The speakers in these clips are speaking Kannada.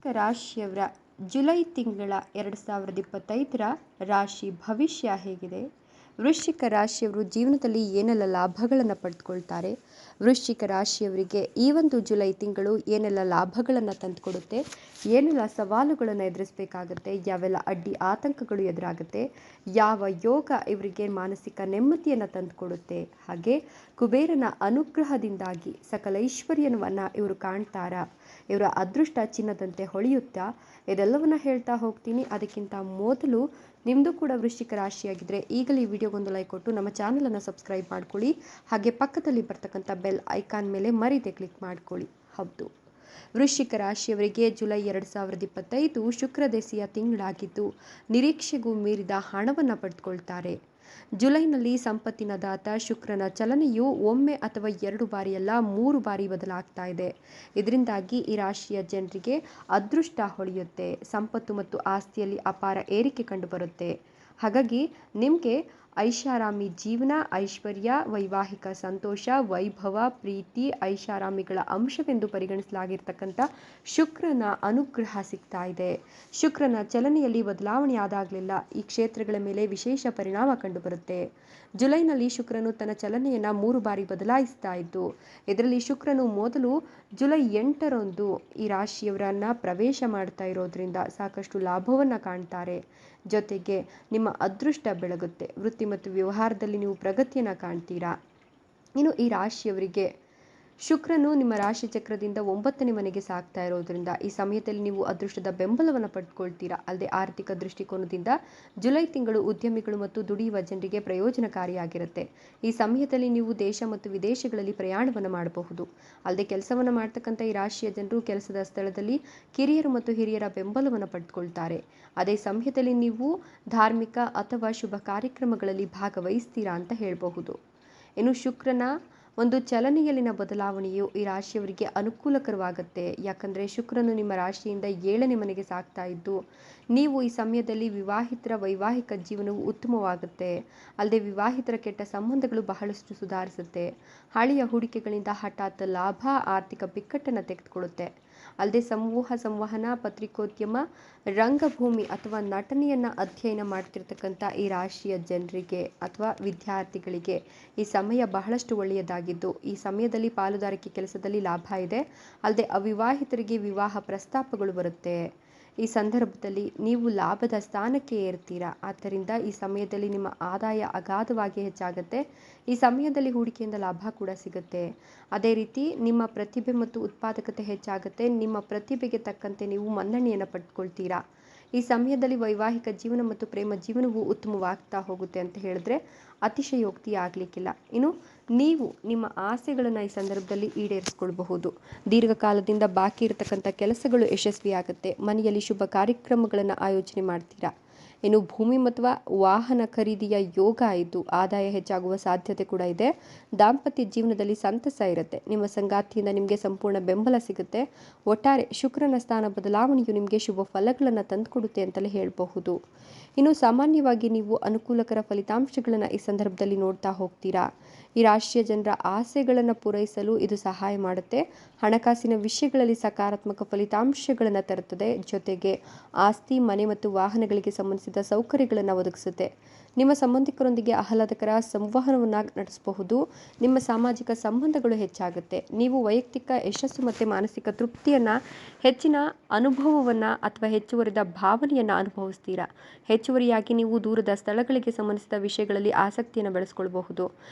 ರಾಶಿಯವರ ಜುಲೈ ತಿಂಗಳ 2025ರ ರಾಶಿ ಭವಿಷ್ಯ ಹೇಗಿದೆ? ವೃಶ್ಚಿಕ ರಾಶಿಯವರು ಜೀವನದಲ್ಲಿ ಏನೆಲ್ಲ ಲಾಭಗಳನ್ನು ಪಡೆದುಕೊಳ್ತಾರೆ? ವೃಶ್ಚಿಕ ರಾಶಿಯವರಿಗೆ ಈ ಒಂದು ಜುಲೈ ತಿಂಗಳು ಏನೆಲ್ಲ ಲಾಭಗಳನ್ನು ತಂದುಕೊಡುತ್ತೆ? ಏನೆಲ್ಲ ಸವಾಲುಗಳನ್ನು ಎದುರಿಸಬೇಕಾಗುತ್ತೆ? ಯಾವೆಲ್ಲ ಅಡ್ಡಿ ಆತಂಕಗಳು ಎದುರಾಗುತ್ತೆ? ಯಾವ ಯೋಗ ಇವರಿಗೆ ಮಾನಸಿಕ ನೆಮ್ಮದಿಯನ್ನು ತಂದುಕೊಡುತ್ತೆ? ಹಾಗೆ ಕುಬೇರನ ಅನುಗ್ರಹದಿಂದಾಗಿ ಸಕಲ ಐಶ್ವರ್ಯವನ್ನು ಇವರು ಕಾಣ್ತಾರಾ? ಇವರ ಅದೃಷ್ಟ ಚಿನ್ನದಂತೆ ಹೊಳೆಯುತ್ತಾ? ಇದೆಲ್ಲವನ್ನ ಹೇಳ್ತಾ ಹೋಗ್ತೀನಿ. ಅದಕ್ಕಿಂತ ಮೊದಲು ನಿಮ್ಮದು ಕೂಡ ವೃಶ್ಚಿಕ ರಾಶಿಯಾಗಿದ್ದರೆ ಈಗಲೇ ಈ ವಿಡಿಯೋಗೊಂದು ಲೈಕ್ ಕೊಟ್ಟು ನಮ್ಮ ಚಾನಲನ್ನು ಸಬ್ಸ್ಕ್ರೈಬ್ ಮಾಡ್ಕೊಳ್ಳಿ. ಹಾಗೆ ಪಕ್ಕದಲ್ಲಿ ಬರ್ತಕ್ಕಂಥ ಬೆಲ್ ಐಕಾನ್ ಮೇಲೆ ಮರೀದೆ ಕ್ಲಿಕ್ ಮಾಡ್ಕೊಳ್ಳಿ. ಹೌದು, ವೃಶ್ಚಿಕ ರಾಶಿಯವರಿಗೆ ಜುಲೈ 2025 ಶುಕ್ರ ದೆಸೆಯ ತಿಂಗಳಾಗಿದ್ದು ನಿರೀಕ್ಷೆಗೂ ಮೀರಿದ ಹಣವನ್ನು ಪಡೆದುಕೊಳ್ತಾರೆ. ಜುಲೈನಲ್ಲಿ ಸಂಪತ್ತಿನ ದಾತ ಶುಕ್ರನ ಚಲನೆಯು ಒಮ್ಮೆ ಅಥವಾ 2 ಬಾರಿಯಲ್ಲ 3 ಬಾರಿ ಬದಲಾಗ್ತಾ ಇದೆ. ಇದರಿಂದಾಗಿ ಈ ರಾಶಿಯ ಜನರಿಗೆ ಅದೃಷ್ಟ ಹೊಳೆಯುತ್ತೆ. ಸಂಪತ್ತು ಮತ್ತು ಆಸ್ತಿಯಲ್ಲಿ ಅಪಾರ ಏರಿಕೆ ಕಂಡುಬರುತ್ತೆ. ಹಾಗಾಗಿ ನಿಮಗೆ ಐಷಾರಾಮಿ ಜೀವನ, ಐಶ್ವರ್ಯ, ವೈವಾಹಿಕ ಸಂತೋಷ, ವೈಭವ, ಪ್ರೀತಿ, ಐಷಾರಾಮಿಗಳ ಅಂಶವೆಂದು ಪರಿಗಣಿಸಲಾಗಿರ್ತಕ್ಕಂಥ ಶುಕ್ರನ ಅನುಗ್ರಹ ಸಿಗ್ತಾ ಇದೆ. ಶುಕ್ರನ ಚಲನೆಯಲ್ಲಿ ಬದಲಾವಣೆ ಆದಾಗಲೆಲ್ಲ ಈ ಕ್ಷೇತ್ರಗಳ ಮೇಲೆ ವಿಶೇಷ ಪರಿಣಾಮ ಕಂಡುಬರುತ್ತೆ. ಜುಲೈನಲ್ಲಿ ಶುಕ್ರನು ತನ್ನ ಚಲನೆಯನ್ನು 3 ಬಾರಿ ಬದಲಾಯಿಸ್ತಾ ಇದ್ದು, ಇದರಲ್ಲಿ ಶುಕ್ರನು ಮೊದಲು ಜುಲೈ 8ರಂದು ಈ ರಾಶಿಯವರನ್ನ ಪ್ರವೇಶ ಮಾಡ್ತಾ ಇರೋದ್ರಿಂದ ಸಾಕಷ್ಟು ಲಾಭವನ್ನು ಕಾಣ್ತಾರೆ. ಜೊತೆಗೆ ನಿಮ್ಮ ಅದೃಷ್ಟ ಬೆಳಗುತ್ತೆ. ವೃತ್ತಿ ಮತ್ತು ವ್ಯವಹಾರದಲ್ಲಿ ನೀವು ಪ್ರಗತಿಯನ್ನು ಕಾಣ್ತೀರಾ. ಇನ್ನು ಈ ರಾಶಿಯವರಿಗೆ ಶುಕ್ರನು ನಿಮ್ಮ ರಾಶಿ ಚಕ್ರದಿಂದ 9ನೇ ಮನೆಗೆ ಸಾಗ್ತಾ ಇರೋದ್ರಿಂದ ಈ ಸಮಯದಲ್ಲಿ ನೀವು ಅದೃಷ್ಟದ ಬೆಂಬಲವನ್ನು ಪಡೆದುಕೊಳ್ತೀರಾ. ಅಲ್ಲದೆ ಆರ್ಥಿಕ ದೃಷ್ಟಿಕೋನದಿಂದ ಜುಲೈ ತಿಂಗಳು ಉದ್ಯಮಿಗಳು ಮತ್ತು ದುಡಿಯುವ ಜನರಿಗೆ ಪ್ರಯೋಜನಕಾರಿಯಾಗಿರುತ್ತೆ. ಈ ಸಮಯದಲ್ಲಿ ನೀವು ದೇಶ ಮತ್ತು ವಿದೇಶಗಳಲ್ಲಿ ಪ್ರಯಾಣವನ್ನು ಮಾಡಬಹುದು. ಅಲ್ಲದೆ ಕೆಲಸವನ್ನು ಮಾಡ್ತಕ್ಕಂಥ ಈ ರಾಶಿಯ ಜನರು ಕೆಲಸದ ಸ್ಥಳದಲ್ಲಿ ಕಿರಿಯರು ಮತ್ತು ಹಿರಿಯರ ಬೆಂಬಲವನ್ನು ಪಡೆದುಕೊಳ್ತಾರೆ. ಅದೇ ಸಮಯದಲ್ಲಿ ನೀವು ಧಾರ್ಮಿಕ ಅಥವಾ ಶುಭ ಕಾರ್ಯಕ್ರಮಗಳಲ್ಲಿ ಭಾಗವಹಿಸ್ತೀರಾ ಅಂತ ಹೇಳಬಹುದು. ಇನ್ನು ಶುಕ್ರನ ಒಂದು ಚಲನೆಯಲ್ಲಿನ ಬದಲಾವಣೆಯು ಈ ರಾಶಿಯವರಿಗೆ ಅನುಕೂಲಕರವಾಗುತ್ತೆ. ಯಾಕಂದರೆ ಶುಕ್ರನು ನಿಮ್ಮ ರಾಶಿಯಿಂದ 7ನೇ ಮನೆಗೆ ಸಾಗ್ತಾ ಇದ್ದು, ನೀವು ಈ ಸಮಯದಲ್ಲಿ ವಿವಾಹಿತರ ವೈವಾಹಿಕ ಜೀವನವು ಉತ್ತಮವಾಗುತ್ತೆ. ಅಲ್ಲದೆ ವಿವಾಹಿತರ ಕೆಟ್ಟ ಸಂಬಂಧಗಳು ಬಹಳಷ್ಟು ಸುಧಾರಿಸುತ್ತೆ. ಹಳೆಯ ಹೂಡಿಕೆಗಳಿಂದ ಹಠಾತ್ ಲಾಭ ಆರ್ಥಿಕ ಬಿಕ್ಕಟ್ಟನ್ನು ತೆಗೆದುಕೊಳ್ಳುತ್ತೆ. ಅಲ್ಲದೆ ಸಂವಹನ, ಪತ್ರಿಕೋದ್ಯಮ, ರಂಗಭೂಮಿ ಅಥವಾ ನಟನೆಯನ್ನು ಅಧ್ಯಯನ ಮಾಡ್ತಿರ್ತಕ್ಕಂಥ ಈ ರಾಶಿಯ ಜನರಿಗೆ ಅಥವಾ ವಿದ್ಯಾರ್ಥಿಗಳಿಗೆ ಈ ಸಮಯ ಬಹಳಷ್ಟು ಒಳ್ಳೆಯದಾಗಿದ್ದು, ಈ ಸಮಯದಲ್ಲಿ ಪಾಲುದಾರಿಕೆ ಕೆಲಸದಲ್ಲಿ ಲಾಭ ಇದೆ. ಅಲ್ಲದೆ ಅವಿವಾಹಿತರಿಗೆ ವಿವಾಹ ಪ್ರಸ್ತಾಪಗಳು ಬರುತ್ತೆ. ಈ ಸಂದರ್ಭದಲ್ಲಿ ನೀವು ಲಾಭದ ಸ್ಥಾನಕ್ಕೆ ಏರ್ತೀರಾ. ಆದ್ದರಿಂದ ಈ ಸಮಯದಲ್ಲಿ ನಿಮ್ಮ ಆದಾಯ ಅಗಾಧವಾಗಿ ಹೆಚ್ಚಾಗುತ್ತೆ. ಈ ಸಮಯದಲ್ಲಿ ಹೂಡಿಕೆಯಿಂದ ಲಾಭ ಕೂಡ ಸಿಗುತ್ತೆ. ಅದೇ ರೀತಿ ನಿಮ್ಮ ಪ್ರತಿಭೆ ಮತ್ತು ಉತ್ಪಾದಕತೆ ಹೆಚ್ಚಾಗುತ್ತೆ. ನಿಮ್ಮ ಪ್ರತಿಭೆಗೆ ತಕ್ಕಂತೆ ನೀವು ಮನ್ನಣೆಯನ್ನು ಪಡೆದುಕೊಳ್ತೀರಾ. ಈ ಸಮಯದಲ್ಲಿ ವೈವಾಹಿಕ ಜೀವನ ಮತ್ತು ಪ್ರೇಮ ಜೀವನವು ಉತ್ತಮವಾಗ್ತಾ ಹೋಗುತ್ತೆ ಅಂತ ಹೇಳಿದ್ರೆ ಅತಿಶಯೋಕ್ತಿ ಆಗಲಿಕ್ಕಿಲ್ಲ. ಇನ್ನು ನೀವು ನಿಮ್ಮ ಆಸೆಗಳನ್ನು ಈ ಸಂದರ್ಭದಲ್ಲಿ ಈಡೇರಿಸ್ಕೊಳ್ಬಹುದು. ದೀರ್ಘಕಾಲದಿಂದ ಬಾಕಿ ಇರತಕ್ಕಂಥ ಕೆಲಸಗಳು ಯಶಸ್ವಿಯಾಗುತ್ತೆ. ಮನೆಯಲ್ಲಿ ಶುಭ ಕಾರ್ಯಕ್ರಮಗಳನ್ನು ಆಯೋಜನೆ ಮಾಡ್ತೀರಾ. ಇನ್ನು ಭೂಮಿ ಅಥವಾ ವಾಹನ ಖರೀದಿಯ ಯೋಗ ಇದ್ದು ಆದಾಯ ಹೆಚ್ಚಾಗುವ ಸಾಧ್ಯತೆ ಕೂಡ ಇದೆ. ದಾಂಪತ್ಯ ಜೀವನದಲ್ಲಿ ಸಂತಸ ಇರುತ್ತೆ. ನಿಮ್ಮ ಸಂಗಾತಿಯಿಂದ ನಿಮಗೆ ಸಂಪೂರ್ಣ ಬೆಂಬಲ ಸಿಗುತ್ತೆ. ಒಟ್ಟಾರೆ ಶುಕ್ರನ ಸ್ಥಾನ ಬದಲಾವಣೆಯು ನಿಮಗೆ ಶುಭ ಫಲಗಳನ್ನು ತಂದುಕೊಡುತ್ತೆ ಅಂತಲೇ ಹೇಳಬಹುದು. ಇನ್ನು ಸಾಮಾನ್ಯವಾಗಿ ನೀವು ಅನುಕೂಲಕರ ಫಲಿತಾಂಶಗಳನ್ನು ಈ ಸಂದರ್ಭದಲ್ಲಿ ನೋಡ್ತಾ ಹೋಗ್ತೀರಾ. ಈ ರಾಶಿಯ ಜನರ ಆಸೆಗಳನ್ನು ಪೂರೈಸಲು ಇದು ಸಹಾಯ ಮಾಡುತ್ತೆ. ಹಣಕಾಸಿನ ವಿಷಯಗಳಲ್ಲಿ ಸಕಾರಾತ್ಮಕ ಫಲಿತಾಂಶಗಳನ್ನು ತರುತ್ತದೆ. ಜೊತೆಗೆ ಆಸ್ತಿ, ಮನೆ ಮತ್ತು ವಾಹನಗಳಿಗೆ ಸಂಬಂಧಿಸಿದ ಸೌಕರ್ಯಗಳನ್ನು ಒದಗಿಸುತ್ತೆ. ನಿಮ್ಮ ಸಂಬಂಧಿಕರೊಂದಿಗೆ ಆಹ್ಲಾದಕರ ಸಂವಹನವನ್ನು ನಡೆಸಬಹುದು. ನಿಮ್ಮ ಸಾಮಾಜಿಕ ಸಂಬಂಧಗಳು ಹೆಚ್ಚಾಗುತ್ತೆ. ನೀವು ವೈಯಕ್ತಿಕ ಯಶಸ್ಸು ಮತ್ತು ಮಾನಸಿಕ ತೃಪ್ತಿಯನ್ನು, ಹೆಚ್ಚಿನ ಅನುಭವವನ್ನು ಅಥವಾ ಹೆಚ್ಚುವರಿದ ಭಾವನೆಯನ್ನು ಅನುಭವಿಸ್ತೀರಾ. ಹೆಚ್ಚುವರಿಯಾಗಿ ನೀವು ದೂರದ ಸ್ಥಳಗಳಿಗೆ ಸಂಬಂಧಿಸಿದ ವಿಷಯಗಳಲ್ಲಿ ಆಸಕ್ತಿಯನ್ನು ಬೆಳೆಸ್ಕೊಳ್ಬಹುದು.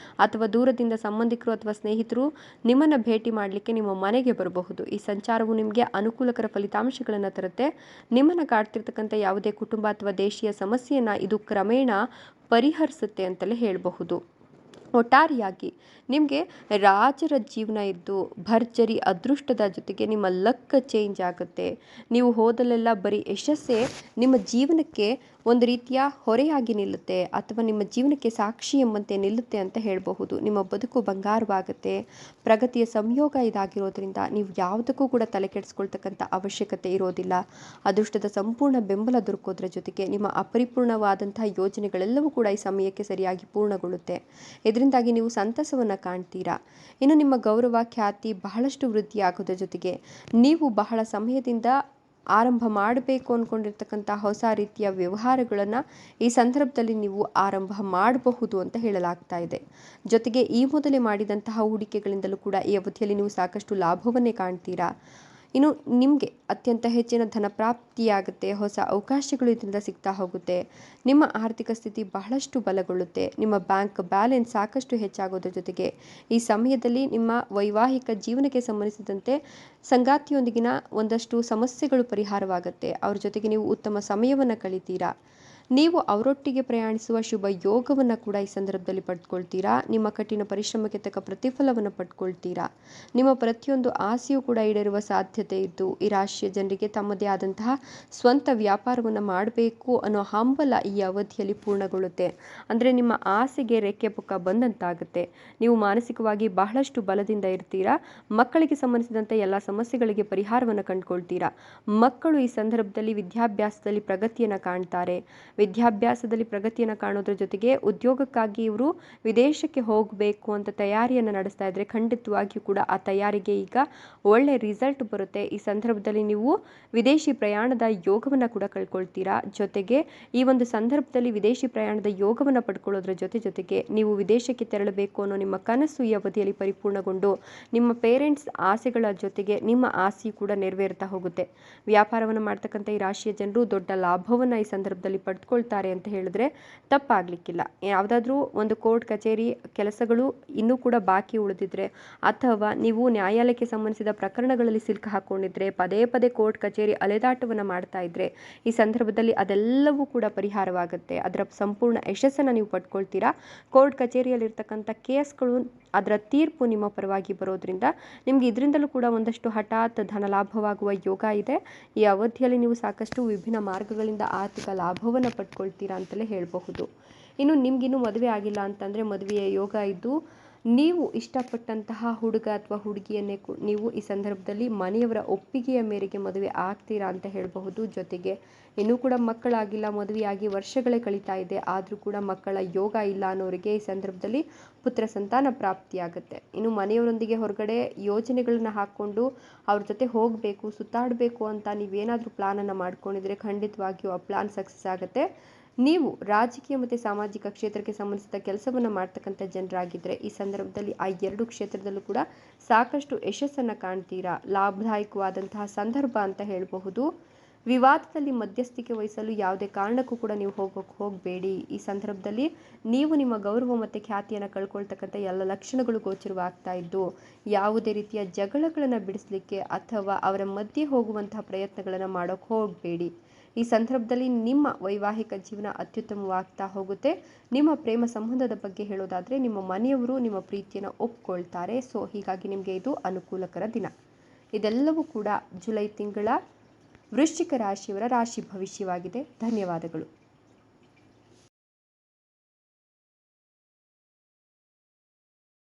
ಅಥವಾ ದೂರದಿಂದ ಸಂಬಂಧಿಕರು ಅಥವಾ ಸ್ನೇಹಿತರು ನಿಮ್ಮನ್ನು ಭೇಟಿ ಮಾಡಲಿಕ್ಕೆ ನಿಮ್ಮ ಮನೆಗೆ ಬರಬಹುದು. ಈ ಸಂಚಾರವು ನಿಮಗೆ ಅನುಕೂಲಕರ ಫಲಿತಾಂಶಗಳನ್ನು ತರುತ್ತೆ. ನಿಮ್ಮನ್ನು ಕಾಡ್ತಿರ್ತಕ್ಕಂಥ ಯಾವುದೇ ಕುಟುಂಬ ಅಥವಾ ದೇಶೀಯ ಸಮಸ್ಯೆಯನ್ನು ಇದು ಕ್ರಮೇಣ ಪರಿಹರಿಸುತ್ತೆ ಅಂತಲೇ ಹೇಳಬಹುದು. ಒಟ್ಟಾರೆಯಾಗಿ ನಿಮಗೆ ರಾಜರ ಜೀವನ ಇದ್ದು ಭರ್ಜರಿ ಅದೃಷ್ಟದ ಜೊತೆಗೆ ನಿಮ್ಮ ಲಕ್ ಚೇಂಜ್ ಆಗುತ್ತೆ. ನೀವು ಹೋದಲ್ಲೆಲ್ಲ ಬರೀ ಯಶಸ್ಸೇ ನಿಮ್ಮ ಜೀವನಕ್ಕೆ ಒಂದು ರೀತಿಯ ಹೊರೆಯಾಗಿ ನಿಲ್ಲುತ್ತೆ ಅಥವಾ ನಿಮ್ಮ ಜೀವನಕ್ಕೆ ಸಾಕ್ಷಿ ಎಂಬಂತೆ ನಿಲ್ಲುತ್ತೆ ಅಂತ ಹೇಳಬಹುದು. ನಿಮ್ಮ ಬದುಕು ಬಂಗಾರವಾಗುತ್ತೆ. ಪ್ರಗತಿಯ ಸಂಯೋಗ ಇದಾಗಿರೋದ್ರಿಂದ ನೀವು ಯಾವುದಕ್ಕೂ ಕೂಡ ತಲೆ ಕೆಡಿಸ್ಕೊಳ್ತಕ್ಕಂಥ ಅವಶ್ಯಕತೆ ಇರೋದಿಲ್ಲ. ಅದೃಷ್ಟದ ಸಂಪೂರ್ಣ ಬೆಂಬಲ ದೊರಕೋದ್ರ ಜೊತೆಗೆ ನಿಮ್ಮ ಅಪರಿಪೂರ್ಣವಾದಂತಹ ಯೋಜನೆಗಳೆಲ್ಲವೂ ಕೂಡ ಈ ಸಮಯಕ್ಕೆ ಸರಿಯಾಗಿ ಪೂರ್ಣಗೊಳ್ಳುತ್ತೆ. ಇದರಿಂದಾಗಿ ನೀವು ಸಂತಸವನ್ನು ಕಾಣ್ತೀರಾ. ಇನ್ನು ನಿಮ್ಮ ಗೌರವ ಖ್ಯಾತಿ ಬಹಳಷ್ಟು ವೃದ್ಧಿಯಾಗೋದ್ರ ಜೊತೆಗೆ ನೀವು ಬಹಳ ಸಮಯದಿಂದ ಆರಂಭ ಮಾಡಬೇಕು ಅಂದ್ಕೊಂಡಿರ್ತಕ್ಕಂಥ ಹೊಸ ರೀತಿಯ ವ್ಯವಹಾರಗಳನ್ನು ಈ ಸಂದರ್ಭದಲ್ಲಿ ನೀವು ಆರಂಭ ಮಾಡಬಹುದು ಅಂತ ಹೇಳಲಾಗ್ತಾ ಇದೆ. ಜೊತೆಗೆ ಈ ಮೊದಲೇ ಮಾಡಿದಂತಹ ಹೂಡಿಕೆಗಳಿಂದಲೂ ಕೂಡ ಈ ಅವಧಿಯಲ್ಲಿ ನೀವು ಸಾಕಷ್ಟು ಲಾಭವನ್ನೇ ಕಾಣ್ತೀರಾ. ಇನ್ನು ನಿಮಗೆ ಅತ್ಯಂತ ಹೆಚ್ಚಿನ ಧನ ಪ್ರಾಪ್ತಿಯಾಗುತ್ತೆ, ಹೊಸ ಅವಕಾಶಗಳು ಇದರಿಂದ ಸಿಗ್ತಾ ಹೋಗುತ್ತೆ, ನಿಮ್ಮ ಆರ್ಥಿಕ ಸ್ಥಿತಿ ಬಹಳಷ್ಟು ಬಲಗೊಳ್ಳುತ್ತೆ, ನಿಮ್ಮ ಬ್ಯಾಂಕ್ ಬ್ಯಾಲೆನ್ಸ್ ಸಾಕಷ್ಟು ಹೆಚ್ಚಾಗೋದ್ರ ಜೊತೆಗೆ ಈ ಸಮಯದಲ್ಲಿ ನಿಮ್ಮ ವೈವಾಹಿಕ ಜೀವನಕ್ಕೆ ಸಂಬಂಧಿಸಿದಂತೆ ಸಂಗಾತಿಯೊಂದಿಗಿನ ಒಂದಷ್ಟು ಸಮಸ್ಯೆಗಳು ಪರಿಹಾರವಾಗುತ್ತೆ. ಅವ್ರ ಜೊತೆಗೆ ನೀವು ಉತ್ತಮ ಸಮಯವನ್ನು ಕಳಿತೀರಾ. ನೀವು ಅವರೊಟ್ಟಿಗೆ ಪ್ರಯಾಣಿಸುವ ಶುಭ ಯೋಗವನ್ನು ಕೂಡ ಈ ಸಂದರ್ಭದಲ್ಲಿ ಪಡ್ಕೊಳ್ತೀರಾ. ನಿಮ್ಮ ಕಠಿಣ ಪರಿಶ್ರಮಕ್ಕೆ ತಕ್ಕ ಪ್ರತಿಫಲವನ್ನು ಪಡ್ಕೊಳ್ತೀರಾ. ನಿಮ್ಮ ಪ್ರತಿಯೊಂದು ಆಸೆಯೂ ಕೂಡ ಈಡೇರುವ ಸಾಧ್ಯತೆ ಇದ್ದು ಈ ರಾಶಿಯ ಜನರಿಗೆ ತಮ್ಮದೇ ಆದಂತಹ ಸ್ವಂತ ವ್ಯಾಪಾರವನ್ನು ಮಾಡಬೇಕು ಅನ್ನೋ ಹಂಬಲ ಈ ಅವಧಿಯಲ್ಲಿ ಪೂರ್ಣಗೊಳ್ಳುತ್ತೆ. ಅಂದರೆ ನಿಮ್ಮ ಆಸೆಗೆ ರೆಕ್ಕೆ ಪುಕ್ಕ ಬಂದಂತಾಗುತ್ತೆ. ನೀವು ಮಾನಸಿಕವಾಗಿ ಬಹಳಷ್ಟು ಬಲದಿಂದ ಇರ್ತೀರಾ. ಮಕ್ಕಳಿಗೆ ಸಂಬಂಧಿಸಿದಂತೆ ಎಲ್ಲ ಸಮಸ್ಯೆಗಳಿಗೆ ಪರಿಹಾರವನ್ನು ಕಂಡುಕೊಳ್ತೀರಾ. ಮಕ್ಕಳು ಈ ಸಂದರ್ಭದಲ್ಲಿ ವಿದ್ಯಾಭ್ಯಾಸದಲ್ಲಿ ಪ್ರಗತಿಯನ್ನು ಕಾಣ್ತಾರೆ. ವಿದ್ಯಾಭ್ಯಾಸದಲ್ಲಿ ಪ್ರಗತಿಯನ್ನು ಕಾಣೋದ್ರ ಜೊತೆಗೆ ಉದ್ಯೋಗಕ್ಕಾಗಿ ಇವರು ವಿದೇಶಕ್ಕೆ ಹೋಗಬೇಕು ಅಂತ ತಯಾರಿಯನ್ನು ನಡೆಸ್ತಾ ಇದ್ರೆ ಖಂಡಿತವಾಗಿಯೂ ಕೂಡ ಆ ತಯಾರಿಗೆ ಈಗ ಒಳ್ಳೆ ರಿಸಲ್ಟ್ ಬರುತ್ತೆ. ಈ ಸಂದರ್ಭದಲ್ಲಿ ನೀವು ವಿದೇಶಿ ಪ್ರಯಾಣದ ಯೋಗವನ್ನು ಕೂಡ ಕಳ್ಕೊಳ್ತೀರಾ. ಜೊತೆಗೆ ಈ ಒಂದು ಸಂದರ್ಭದಲ್ಲಿ ವಿದೇಶಿ ಪ್ರಯಾಣದ ಯೋಗವನ್ನು ಪಡ್ಕೊಳ್ಳೋದ್ರ ಜೊತೆಗೆ ನೀವು ವಿದೇಶಕ್ಕೆ ತೆರಳಬೇಕು ಅನ್ನೋ ನಿಮ್ಮ ಕನಸು ಈ ಅವಧಿಯಲ್ಲಿ ಪರಿಪೂರ್ಣಗೊಂಡು ನಿಮ್ಮ ಪೇರೆಂಟ್ಸ್ ಆಸೆಗಳ ಜೊತೆಗೆ ನಿಮ್ಮ ಆಸೆಯು ಕೂಡ ನೆರವೇರ್ತಾ ಹೋಗುತ್ತೆ. ವ್ಯಾಪಾರವನ್ನು ಮಾಡ್ತಕ್ಕಂಥ ಈ ರಾಶಿಯ ಜನರು ದೊಡ್ಡ ಲಾಭವನ್ನು ಈ ಸಂದರ್ಭದಲ್ಲಿ ಪಡ್ಕೊಳ್ತಾರೆ ಅಂತ ಹೇಳಿದ್ರೆ ತಪ್ಪಾಗ್ಲಿಕ್ಕಿಲ್ಲ. ಯಾವುದಾದ್ರೂ ಒಂದು ಕೋರ್ಟ್ ಕಚೇರಿ ಕೆಲಸಗಳು ಇನ್ನೂ ಕೂಡ ಬಾಕಿ ಉಳಿದಿದ್ರೆ ಅಥವಾ ನೀವು ನ್ಯಾಯಾಲಯಕ್ಕೆ ಸಂಬಂಧಿಸಿದ ಪ್ರಕರಣಗಳಲ್ಲಿ ಸಿಲುಕು ಹಾಕೊಂಡಿದ್ರೆ ಪದೇ ಪದೇ ಕೋರ್ಟ್ ಕಚೇರಿ ಅಲೆದಾಟವನ್ನು ಮಾಡ್ತಾ ಇದ್ರೆ ಈ ಸಂದರ್ಭದಲ್ಲಿ ಅದೆಲ್ಲವೂ ಕೂಡ ಪರಿಹಾರವಾಗುತ್ತೆ. ಅದರ ಸಂಪೂರ್ಣ ಯಶಸ್ಸನ್ನು ನೀವು ಪಡ್ಕೊಳ್ತೀರಾ. ಕೋರ್ಟ್ ಕಚೇರಿಯಲ್ಲಿರ್ತಕ್ಕಂಥ ಕೇಸ್ಗಳು ಅದರ ತೀರ್ಪು ನಿಮ್ಮ ಪರವಾಗಿ ಬರೋದ್ರಿಂದ ನಿಮ್ಗೆ ಇದರಿಂದಲೂ ಕೂಡ ಒಂದಷ್ಟು ಹಠಾತ್ ಧನ ಲಾಭವಾಗುವ ಯೋಗ ಇದೆ. ಈ ಅವಧಿಯಲ್ಲಿ ನೀವು ಸಾಕಷ್ಟು ವಿಭಿನ್ನ ಮಾರ್ಗಗಳಿಂದ ಆರ್ಥಿಕ ಲಾಭವನ್ನು ಪಡ್ಕೊಳ್ತೀರಾ ಅಂತಲೇ ಹೇಳಬಹುದು. ಇನ್ನು ನಿಮ್ಗಿನ್ನೂ ಮದುವೆ ಆಗಿಲ್ಲ ಅಂತಂದರೆ ಮದುವೆಯ ಯೋಗ ಇದ್ದು ನೀವು ಇಷ್ಟಪಟ್ಟಂತಹ ಹುಡುಗ ಅಥವಾ ಹುಡುಗಿಯನ್ನೇ ನೀವು ಈ ಸಂದರ್ಭದಲ್ಲಿ ಮನೆಯವರ ಒಪ್ಪಿಗೆಯ ಮೇರೆಗೆ ಮದುವೆ ಆಗ್ತೀರಾ ಅಂತ ಹೇಳಬಹುದು. ಜೊತೆಗೆ ಇನ್ನೂ ಕೂಡ ಮಕ್ಕಳಾಗಿಲ್ಲ, ಮದುವೆಯಾಗಿ ವರ್ಷಗಳೇ ಕಳೀತಾ ಇದೆ, ಆದರೂ ಕೂಡ ಮಕ್ಕಳ ಯೋಗ ಇಲ್ಲ ಅನ್ನೋರಿಗೆ ಈ ಸಂದರ್ಭದಲ್ಲಿ ಪುತ್ರ ಸಂತಾನ ಪ್ರಾಪ್ತಿಯಾಗುತ್ತೆ. ಇನ್ನು ಮನೆಯವರೊಂದಿಗೆ ಹೊರಗಡೆ ಯೋಜನೆಗಳನ್ನ ಹಾಕ್ಕೊಂಡು ಅವ್ರ ಜೊತೆ ಹೋಗಬೇಕು, ಸುತ್ತಾಡಬೇಕು ಅಂತ ನೀವೇನಾದರೂ ಪ್ಲಾನನ್ನು ಮಾಡ್ಕೊಂಡಿದ್ರೆ ಖಂಡಿತವಾಗಿಯೂ ಆ ಪ್ಲಾನ್ ಸಕ್ಸಸ್ ಆಗುತ್ತೆ. ನೀವು ರಾಜಕೀಯ ಮತ್ತು ಸಾಮಾಜಿಕ ಕ್ಷೇತ್ರಕ್ಕೆ ಸಂಬಂಧಿಸಿದ ಕೆಲಸವನ್ನು ಮಾಡ್ತಕ್ಕಂಥ ಜನರಾಗಿದ್ದರೆ ಈ ಸಂದರ್ಭದಲ್ಲಿ ಆ ಎರಡು ಕ್ಷೇತ್ರದಲ್ಲೂ ಕೂಡ ಸಾಕಷ್ಟು ಯಶಸ್ಸನ್ನು ಕಾಣ್ತೀರಾ. ಲಾಭದಾಯಕವಾದಂತಹ ಸಂದರ್ಭ ಅಂತ ಹೇಳಬಹುದು. ವಿವಾದದಲ್ಲಿ ಮಧ್ಯಸ್ಥಿಕೆ ವಹಿಸಲು ಯಾವುದೇ ಕಾರಣಕ್ಕೂ ಕೂಡ ನೀವು ಹೋಗಬೇಡಿ. ಈ ಸಂದರ್ಭದಲ್ಲಿ ನೀವು ನಿಮ್ಮ ಗೌರವ ಮತ್ತು ಖ್ಯಾತಿಯನ್ನು ಕಳ್ಕೊಳ್ತಕ್ಕಂಥ ಎಲ್ಲ ಲಕ್ಷಣಗಳು ಗೋಚರವಾಗ್ತಾ ಇದ್ದು ಯಾವುದೇ ರೀತಿಯ ಜಗಳಗಳನ್ನು ಬಿಡಿಸಲಿಕ್ಕೆ ಅಥವಾ ಅವರ ಮಧ್ಯೆ ಹೋಗುವಂತಹ ಪ್ರಯತ್ನಗಳನ್ನು ಮಾಡೋಕ್ಕೆ ಹೋಗಬೇಡಿ. ಈ ಸಂದರ್ಭದಲ್ಲಿ ನಿಮ್ಮ ವೈವಾಹಿಕ ಜೀವನ ಅತ್ಯುತ್ತಮವಾಗ್ತಾ ಹೋಗುತ್ತೆ. ನಿಮ್ಮ ಪ್ರೇಮ ಸಂಬಂಧದ ಬಗ್ಗೆ ಹೇಳೋದಾದರೆ ನಿಮ್ಮ ಮನೆಯವರು ನಿಮ್ಮ ಪ್ರೀತಿಯನ್ನು ಒಪ್ಕೊಳ್ತಾರೆ. ಸೊ ಹೀಗಾಗಿ ನಿಮಗೆ ಇದು ಅನುಕೂಲಕರ ದಿನ. ಇದೆಲ್ಲವೂ ಕೂಡ ಜುಲೈ ತಿಂಗಳ ವೃಶ್ಚಿಕ ರಾಶಿಯವರ ರಾಶಿ ಭವಿಷ್ಯವಾಗಿದೆ. ಧನ್ಯವಾದಗಳು.